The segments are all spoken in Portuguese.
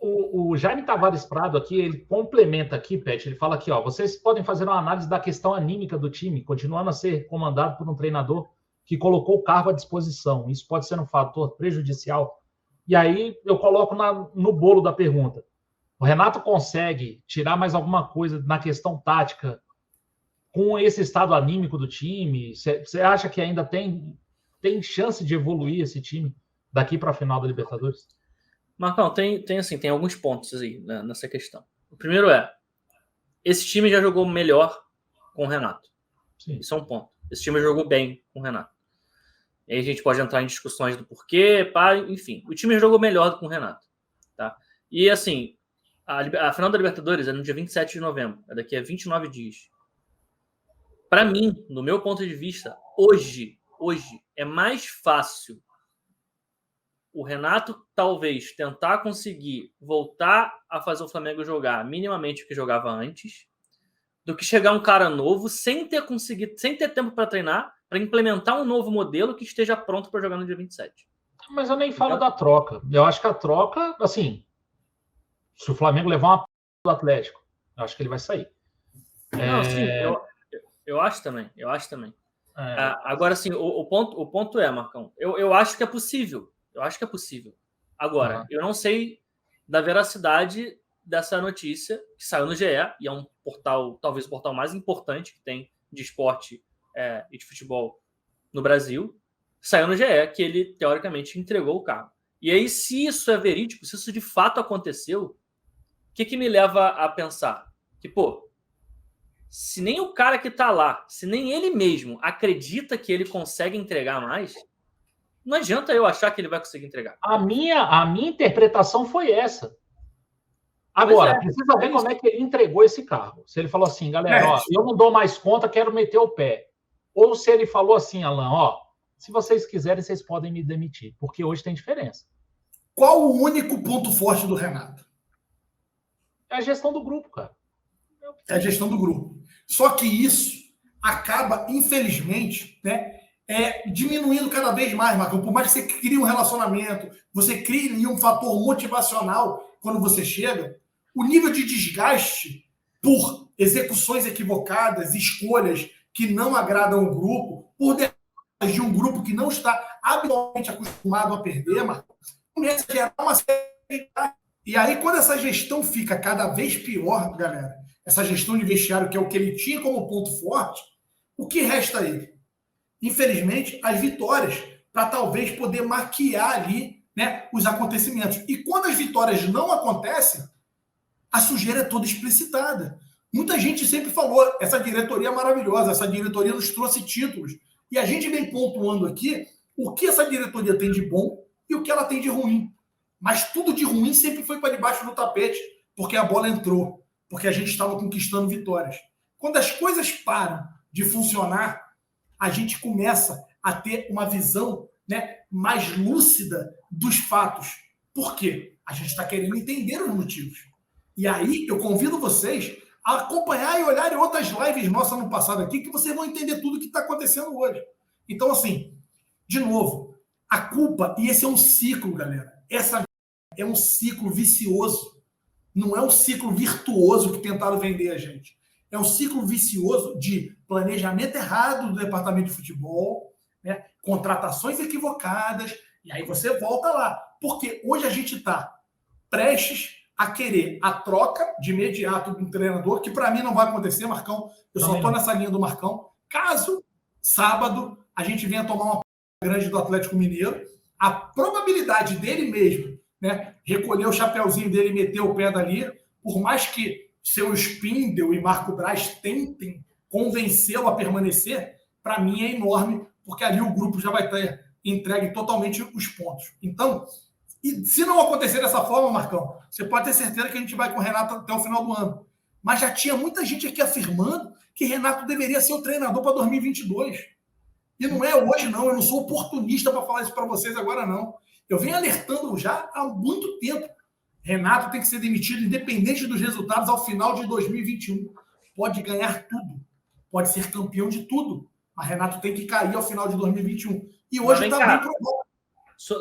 O Jaime Tavares Prado aqui, ele complementa aqui, Pet, ele fala aqui, ó, vocês podem fazer uma análise da questão anímica do time, continuando a ser comandado por um treinador que colocou o cargo à disposição. Isso pode ser um fator prejudicial. E aí eu coloco no bolo da pergunta. O Renato consegue tirar mais alguma coisa na questão tática com esse estado anímico do time? Você acha que ainda tem chance de evoluir esse time daqui para a final da Libertadores? Marcão, tem alguns pontos aí, né, nessa questão. O primeiro esse time já jogou melhor com o Renato. Sim. Isso é um ponto. Esse time jogou bem com o Renato. E aí a gente pode entrar em discussões do porquê, enfim. O time jogou melhor com o Renato. Tá? E assim, a final da Libertadores é no dia 27 de novembro. É daqui a 29 dias. Para mim, no meu ponto de vista, hoje é mais fácil o Renato talvez tentar conseguir voltar a fazer o Flamengo jogar minimamente o que jogava antes, do que chegar um cara novo sem ter tempo para treinar, para implementar um novo modelo que esteja pronto para jogar no dia 27. Mas eu nem falo da troca. Eu acho que a troca, assim, se o Flamengo levar uma do Atlético, eu acho que ele vai sair. Não, sim, eu acho também. Agora, assim, o ponto é, Marcão, eu acho que é possível. Agora, eu não sei da veracidade dessa notícia que saiu no GE, e é um portal, talvez o portal mais importante que tem de esporte e de futebol no Brasil. Saiu no GE que ele, teoricamente, entregou o cargo. E aí, se isso é verídico, se isso de fato aconteceu, o que me leva a pensar? Que, se nem o cara que tá lá, se nem ele mesmo acredita que ele consegue entregar mais, não adianta eu achar que ele vai conseguir entregar. A minha interpretação foi essa. Agora, precisa ver como é que ele entregou esse cargo. Se ele falou assim, galera, eu não dou mais conta, quero meter o pé. Ou se ele falou assim, Alan, se vocês quiserem, vocês podem me demitir, porque hoje tem diferença. Qual o único ponto forte do Renato? É a gestão do grupo, cara. É a gestão do grupo. Só que isso acaba, infelizmente, né, diminuindo cada vez mais, Marcão. Por mais que você crie um relacionamento, você crie um fator motivacional quando você chega, o nível de desgaste por execuções equivocadas, escolhas que não agradam o grupo, por de um grupo que não está habitualmente acostumado a perder, Marcão, começa a gerar uma série. E aí, quando essa gestão fica cada vez pior, galera, essa gestão de vestiário, que é o que ele tinha como ponto forte, o que resta a ele? Infelizmente, as vitórias, para talvez poder maquiar ali, né, os acontecimentos. E quando as vitórias não acontecem, a sujeira é toda explicitada. Muita gente sempre falou, essa diretoria é maravilhosa, essa diretoria nos trouxe títulos. E a gente vem pontuando aqui o que essa diretoria tem de bom e o que ela tem de ruim. Mas tudo de ruim sempre foi para debaixo do tapete, porque a bola entrou, porque a gente estava conquistando vitórias. Quando as coisas param de funcionar, a gente começa a ter uma visão, né, mais lúcida dos fatos. Por quê? A gente está querendo entender os motivos. E aí eu convido vocês a acompanhar e olharem outras lives nossas no passado aqui, que vocês vão entender tudo o que está acontecendo hoje. Então, assim, de novo, a culpa, e esse é um ciclo, galera, essa é um ciclo vicioso. Não é um ciclo virtuoso que tentaram vender a gente. É um ciclo vicioso de planejamento errado do departamento de futebol, né? Contratações equivocadas, e aí você volta lá. Porque hoje a gente está prestes a querer a troca de imediato de um treinador, que para mim não vai acontecer, Marcão. Eu só estou nessa linha do Marcão. Caso, sábado, a gente venha tomar uma grande do Atlético Mineiro, a probabilidade dele mesmo, né, recolher o chapeuzinho dele e meter o pé dali, por mais que seu Spindel e Marco Braz tentem convencê-lo a permanecer, para mim é enorme, porque ali o grupo já vai ter entregue totalmente os pontos. Então, e se não acontecer dessa forma, Marcão, você pode ter certeza que a gente vai com o Renato até o final do ano. Mas já tinha muita gente aqui afirmando que Renato deveria ser o treinador para 2022. E não é hoje, não. Eu não sou oportunista para falar isso para vocês agora, não. Eu venho alertando já há muito tempo. Renato tem que ser demitido independente dos resultados ao final de 2021. Pode ganhar tudo. Pode ser campeão de tudo. Mas Renato tem que cair ao final de 2021. E hoje está bem provado.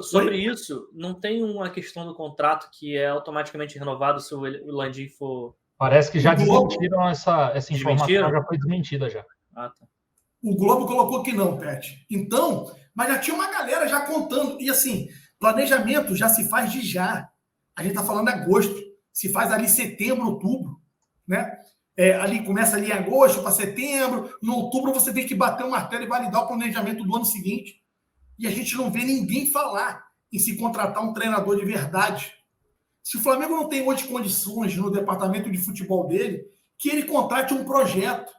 Sobre isso, não tem uma questão do contrato que é automaticamente renovado se o Landim for... Parece que já desmentiram essa informação, já foi desmentida já. Ah, tá. O Globo colocou que não, Pet. Então, mas já tinha uma galera já contando. E assim, planejamento já se faz de já. A gente está falando de agosto. Se faz ali setembro, outubro, né? Ali começa ali em agosto para setembro. Em outubro você tem que bater o martelo e validar o planejamento do ano seguinte. E a gente não vê ninguém falar em se contratar um treinador de verdade. Se o Flamengo não tem hoje condições no departamento de futebol dele, que ele contrate um projeto.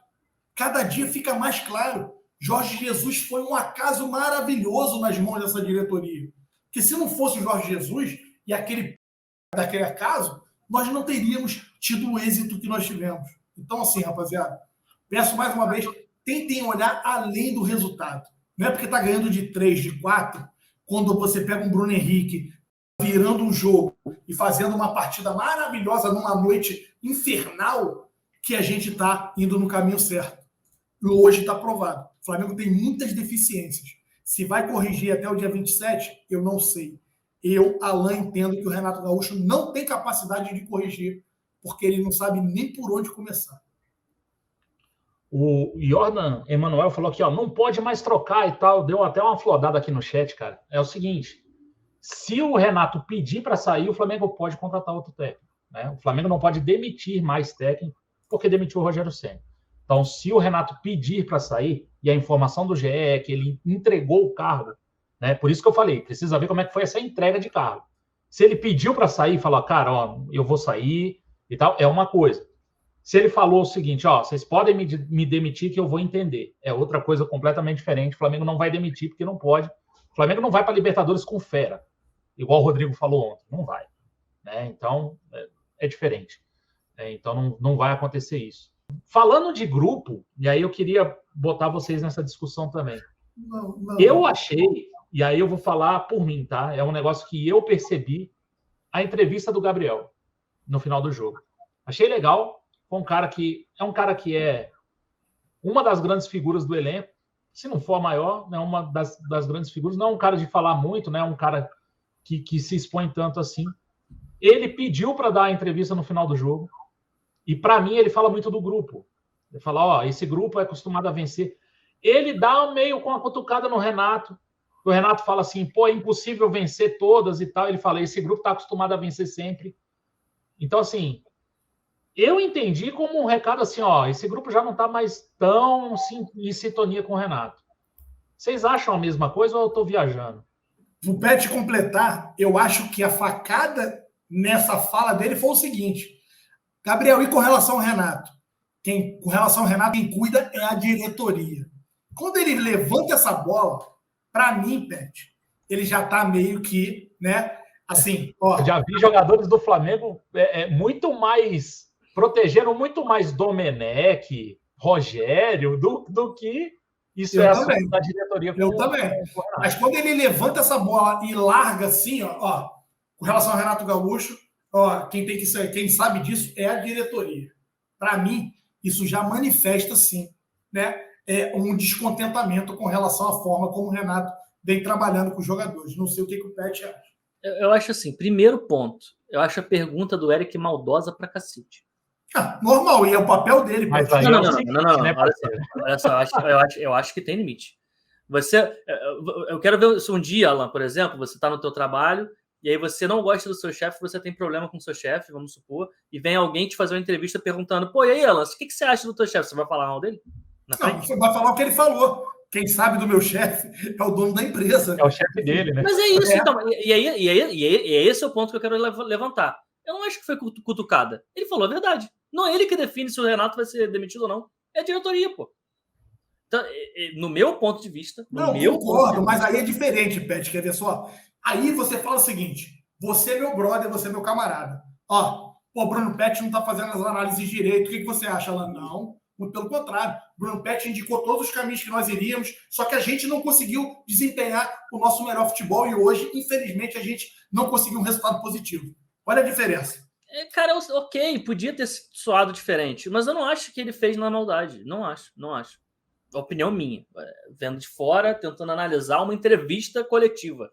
Cada dia fica mais claro. Jorge Jesus foi um acaso maravilhoso nas mãos dessa diretoria. Porque se não fosse o Jorge Jesus e daquele acaso, nós não teríamos tido o êxito que nós tivemos. Então, assim, rapaziada, peço mais uma vez, tentem olhar além do resultado. Não é porque está ganhando de 3, de 4, quando você pega um Bruno Henrique virando um jogo e fazendo uma partida maravilhosa numa noite infernal, que a gente está indo no caminho certo. E hoje está provado. O Flamengo tem muitas deficiências. Se vai corrigir até o dia 27, eu não sei. Eu, Alain, entendo que o Renato Gaúcho não tem capacidade de corrigir, porque ele não sabe nem por onde começar. O Jordan Emanuel falou aqui, ó, não pode mais trocar e tal. Deu até uma flodada aqui no chat, cara. É o seguinte, se o Renato pedir para sair, o Flamengo pode contratar outro técnico, né? O Flamengo não pode demitir mais técnico, porque demitiu o Rogério Ceni. Então, se o Renato pedir para sair, e a informação do GE é que ele entregou o cargo, né? Por isso que eu falei, precisa ver como é que foi essa entrega de cargo. Se ele pediu para sair, falou, cara, ó, eu vou sair e tal, é uma coisa. Se ele falou o seguinte, ó, vocês podem me demitir que eu vou entender, é outra coisa completamente diferente. O Flamengo não vai demitir porque não pode. O Flamengo não vai para Libertadores com fera, igual o Rodrigo falou ontem, não vai, né? Então, é diferente. Então, não vai acontecer isso. Falando de grupo, e aí eu queria botar vocês nessa discussão também. Não. Eu achei, e aí eu vou falar por mim, tá? É um negócio que eu percebi, a entrevista do Gabriel no final do jogo. Achei legal, foi um cara que é uma das grandes figuras do elenco, se não for a maior, né, uma das grandes figuras, não é um cara de falar muito, né, um cara que se expõe tanto assim. Ele pediu para dar a entrevista no final do jogo, e para mim ele fala muito do grupo. Ele fala, ó, esse grupo é acostumado a vencer. Ele dá meio com a cutucada no Renato. O Renato fala assim, pô, é impossível vencer todas e tal. Ele fala, esse grupo está acostumado a vencer sempre. Então, assim, eu entendi como um recado assim, ó, esse grupo já não está mais tão em sintonia com o Renato. Vocês acham a mesma coisa ou eu estou viajando? O Pet completar, eu acho que a facada nessa fala dele foi o seguinte, Gabriel, e com relação ao Renato? Quem cuida é a diretoria. Quando ele levanta essa bola, para mim, Pet, ele já está meio que, né, assim, ó. Eu já vi jogadores do Flamengo muito mais, protegeram muito mais Domenech, Rogério, do que isso eu é também. Da diretoria. Eu também. Mas quando ele levanta essa bola e larga assim, ó, com relação ao Renato Gaúcho, ó, quem sabe disso é a diretoria. Para mim, isso já manifesta, sim, né, um descontentamento com relação à forma como o Renato vem trabalhando com os jogadores. Não sei o que o Pet acha. Eu acho assim, primeiro ponto, eu acho a pergunta do Eric maldosa pra cacete. Normal, e é o papel dele. Mas aí não. Olha só, eu acho que tem limite. Eu quero ver se um dia, Alan, por exemplo, você está no teu trabalho e aí você não gosta do seu chefe, você tem problema com o seu chefe, vamos supor, e vem alguém te fazer uma entrevista perguntando, pô, e aí, Alan, o que você acha do teu chefe? Você vai falar mal dele? Não, você vai falar o que ele falou. Quem sabe do meu chefe é o dono da empresa. É o chefe dele, né? Mas é isso, então. E esse é o ponto que eu quero levantar. Eu não acho que foi cutucada. Ele falou a verdade. Não é ele que define se o Renato vai ser demitido ou não. É a diretoria, pô. Então, no meu ponto de vista... Eu concordo, mas aí é diferente, Pet. Quer ver só? Aí você fala o seguinte, você é meu brother, você é meu camarada. Ó, o Bruno Pet não tá fazendo as análises direito. O que você acha, Alan? Não. Muito pelo contrário. O Bruno Pet indicou todos os caminhos que nós iríamos, só que a gente não conseguiu desempenhar o nosso melhor futebol e hoje, infelizmente, a gente não conseguiu um resultado positivo. Olha a diferença. Cara, ok, podia ter soado diferente, mas eu não acho que ele fez na maldade. Não acho. opinião minha, vendo de fora, tentando analisar uma entrevista coletiva.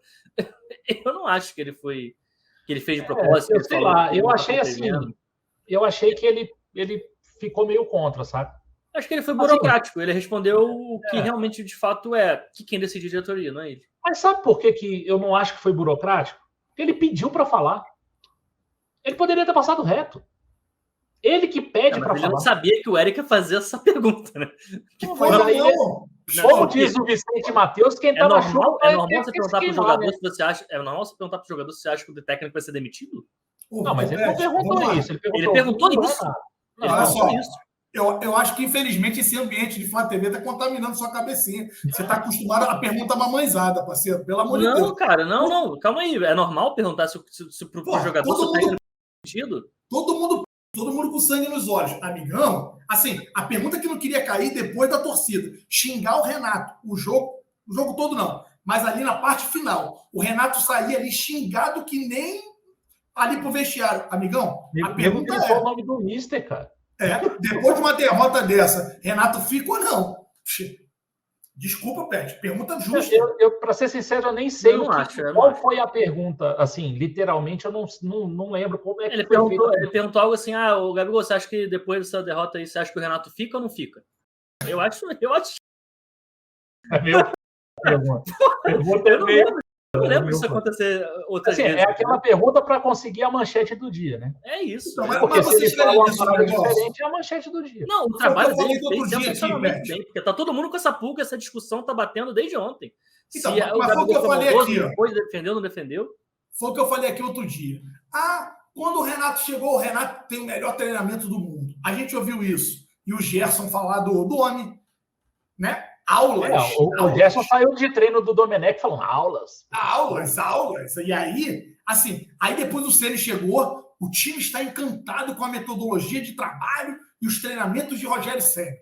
Eu não acho que ele fez de propósito. Sei lá, eu achei assim, eu achei que ele ficou meio contra, sabe? Acho que ele foi burocrático, ele respondeu o que realmente, de fato, que quem decide a diretoria, não é ele. Mas sabe por que eu não acho que foi burocrático? Porque ele pediu para falar. Ele poderia ter passado reto. Ele que pede para falar. Ele não sabia que o Eric ia fazer essa pergunta, né? Como diz o Vicente Matheus, quem tá na chuva... É normal você perguntar para o jogador se você acha... É normal você perguntar para o jogador se você acha que o técnico vai ser demitido? Não, mas ele não perguntou isso. Ele perguntou isso. Olha só, eu acho que, infelizmente, esse ambiente de Flá TV está contaminando sua cabecinha. Você está acostumado a pergunta mamãezada, parceiro. Pelo amor de Deus. Não, cara, não. Calma aí. É normal perguntar se pro jogador se o técnico é demitido? Todo mundo com sangue nos olhos. Amigão, assim, a pergunta que não queria cair depois da torcida. Xingar o Renato. O jogo todo não. Mas ali na parte final. O Renato saía ali xingado que nem ali pro vestiário. Amigão, a pergunta é... o nome do mister, cara. Depois de uma derrota dessa, Renato fica ou não? Desculpa, Pet. Pergunta justa. Eu para ser sincero, eu nem sei qual foi a pergunta. Assim, literalmente, eu não lembro como é que ele perguntou algo assim: o Gabigol, você acha que depois dessa derrota aí, você acha que o Renato fica ou não fica? Eu acho. É meu. Eu não lembro disso acontecer outras vezes. É aquela pergunta para conseguir a manchete do dia, né? É isso. Porque se ele fala uma palavra diferente, é a manchete do dia. Não, o trabalho dele fez sensacionalmente bem, porque tá todo mundo com essa pulga, essa discussão tá batendo desde ontem. Então, mas foi o que eu falei aqui. Depois defendeu, não defendeu? Foi o que eu falei aqui outro dia. Quando o Renato chegou, o Renato tem o melhor treinamento do mundo. A gente ouviu isso. E o Gerson falar do homem, né? Aulas. O Gerson saiu de treino do Domenech falando aulas. Aulas. E aí, assim, depois o Ceni chegou, o time está encantado com a metodologia de trabalho e os treinamentos de Rogério Ceni.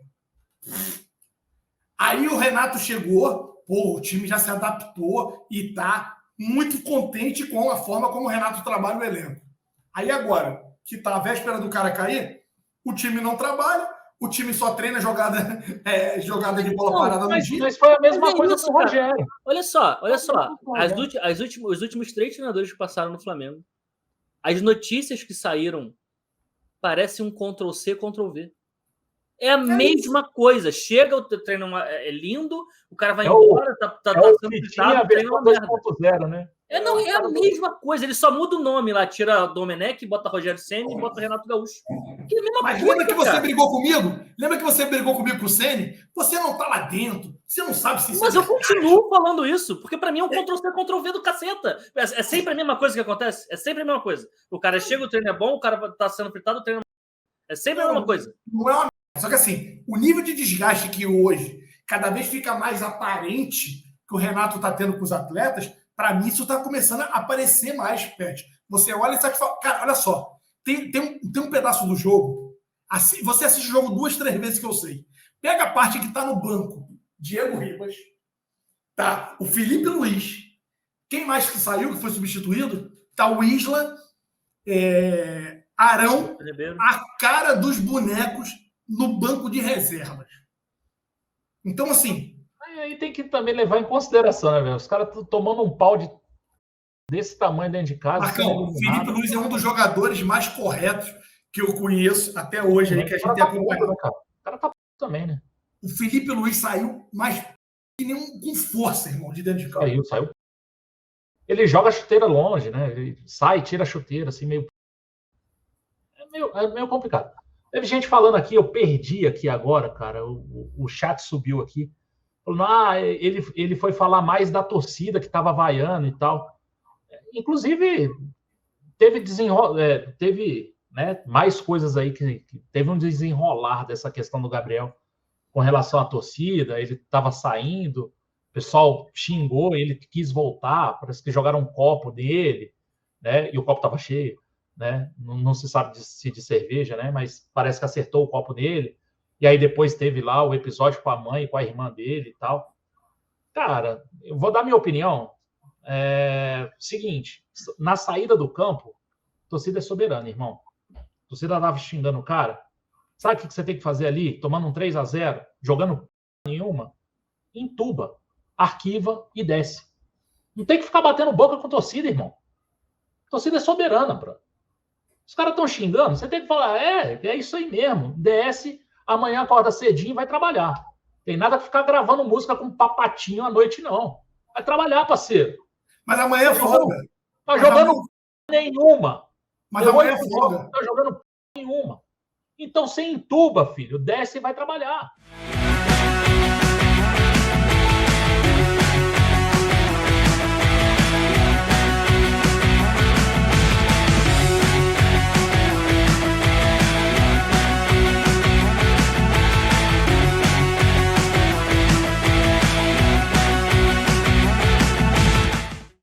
Aí o Renato chegou, o time já se adaptou e está muito contente com a forma como o Renato trabalha o elenco. Aí agora, que está à véspera do cara cair, o time não trabalha, o time só treina jogada de bola parada no dia. Mas foi a mesma coisa com o Rogério. Olha só. Os últimos 3 treinadores que passaram no Flamengo, as notícias que saíram parecem um Ctrl-C, Ctrl-V. É a mesma coisa. Chega, o treino é lindo, o cara vai embora, tá sendo gritado, treino 2.0, né? É a mesma coisa. Ele só muda o nome lá, tira Domenech, bota Rogério Ceni e bota Renato Gaúcho. Mas lembra que você brigou comigo? Lembra que você brigou comigo com o Ceni? Você não tá lá dentro. Você não sabe se isso Mas eu continuo falando isso, porque pra mim é um Ctrl-C, Ctrl-V do caceta. É sempre a mesma coisa que acontece. É sempre a mesma coisa. O cara chega, o treino é bom, o cara tá sendo fritado, o treino é sempre a mesma coisa. Não é uma... Só que assim, o nível de desgaste que hoje cada vez fica mais aparente que o Renato tá tendo com os atletas, para mim, isso está começando a aparecer mais, Pet. Você olha e fala, cara, olha só, tem um pedaço do jogo, assim, você assiste o jogo 2, 3 vezes que eu sei. Pega a parte que está no banco, Diego Ribas, tá? O Felipe Luiz. Quem mais que saiu, que foi substituído? Tá o Isla, Arão, a cara dos bonecos no banco de reservas. Então, assim... Aí tem que também levar em consideração, né, velho? Os caras estão tomando um pau desse tamanho dentro de casa. Marcão, o Felipe Luiz é um dos jogadores mais corretos que eu conheço até hoje, aí, que a gente tem acompanhado. O cara tá também, né? O Felipe Luiz saiu mais com força, irmão, de dentro de casa. Saiu. Ele joga a chuteira longe, né? Ele sai, tira a chuteira, assim, meio... É meio complicado. Teve gente falando aqui, eu perdi aqui agora, cara. O chat subiu aqui. Falando, ele foi falar mais da torcida que estava vaiando e tal. Inclusive, teve né, mais coisas aí que teve um desenrolar dessa questão do Gabriel com relação à torcida. Ele estava saindo, o pessoal xingou, ele quis voltar, parece que jogaram um copo dele, né? E o copo estava cheio, né? Não se sabe se de cerveja, né? Mas parece que acertou o copo nele. E aí depois teve lá o episódio com a mãe, com a irmã dele e tal. Cara, eu vou dar minha opinião. Seguinte, na saída do campo, a torcida é soberana, irmão. A torcida estava xingando o cara. Sabe o que você tem que fazer ali? Tomando um 3-0, jogando nenhuma, entuba, arquiva e desce. Não tem que ficar batendo boca com torcida, irmão. A torcida é soberana, bro. Os caras estão xingando, você tem que falar, é isso aí mesmo. Desce, amanhã acorda cedinho e vai trabalhar. Tem nada que ficar gravando música com papatinho à noite, não. Vai trabalhar, parceiro. Mas amanhã é folga. Tá jogando nenhuma. Mas amanhã é folga. Tá jogando nenhuma. Então você entuba, filho. Desce e vai trabalhar.